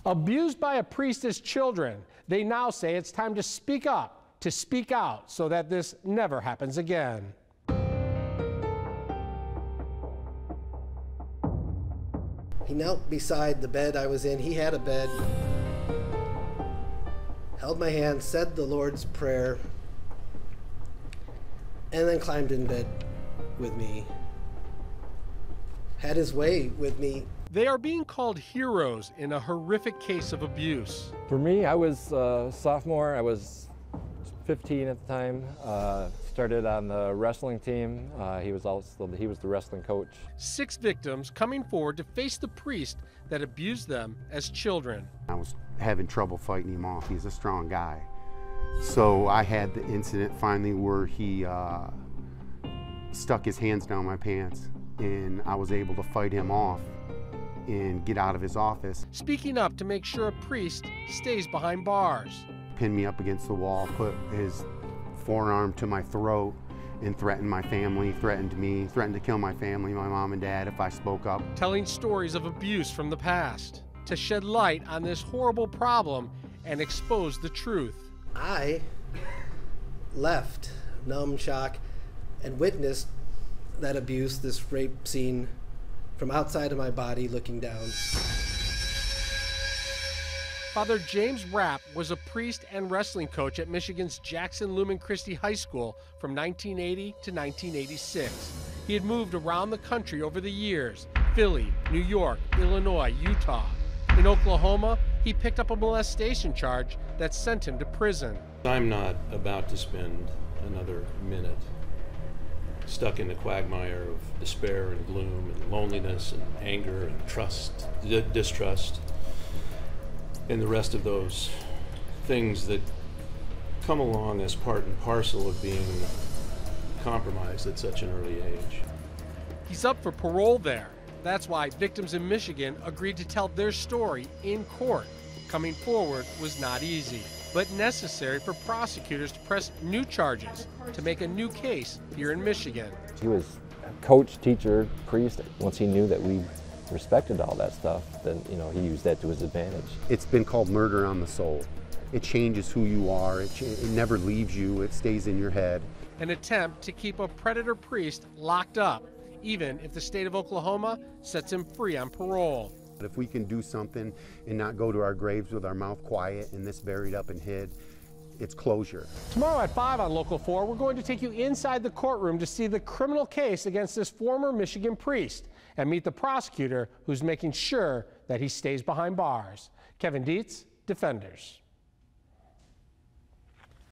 Abused by a priest as children, they now say it's time to speak up, to speak out, so that this never happens again. He knelt beside the bed I was in. He had a bed, held my hand, said the Lord's Prayer, and then climbed in bed with me. Had his way with me. They are being called heroes in a horrific case of abuse. For me, I was a sophomore. I was 15 at the time. Started on the wrestling team. He was the wrestling coach. 6 victims coming forward to face the priest that abused them as children. I was having trouble fighting him off. He's a strong guy. So I had the incident finally where he stuck his hands down my pants, and I was able to fight him off and get out of his office. Speaking up to make sure a priest stays behind bars. Pinned me up against the wall, put his forearm to my throat, and threatened my family, threatened me, threatened to kill my family, my mom and dad, if I spoke up. Telling stories of abuse from the past to shed light on this horrible problem and expose the truth. I left numb shock and witnessed that abuse, this rape scene, from outside of my body looking down. Father James Rapp was a priest and wrestling coach at Michigan's Jackson Lumen Christi High School from 1980 to 1986. He had moved around the country over the years: Philly, New York, Illinois, Utah. In Oklahoma, he picked up a molestation charge that sent him to prison. I'm not about to spend another minute stuck in the quagmire of despair and gloom and loneliness and anger and trust, distrust, and the rest of those things that come along as part and parcel of being compromised at such an early age. He's up for parole there. That's why victims in Michigan agreed to tell their story in court. Coming forward was not easy, but necessary for prosecutors to press new charges to make a new case here in Michigan. He was a coach, teacher, priest. Once he knew that we respected all that stuff, then he used that to his advantage. It's been called murder on the soul. It changes who you are. It never leaves you. It stays in your head. An attempt to keep a predator priest locked up, even if the state of Oklahoma sets him free on parole. But if we can do something and not go to our graves with our mouth quiet and this buried up and hid, it's closure. Tomorrow at 5 on Local 4, we're going to take you inside the courtroom to see the criminal case against this former Michigan priest and meet the prosecutor who's making sure that he stays behind bars. Kevin Dietz, Defenders.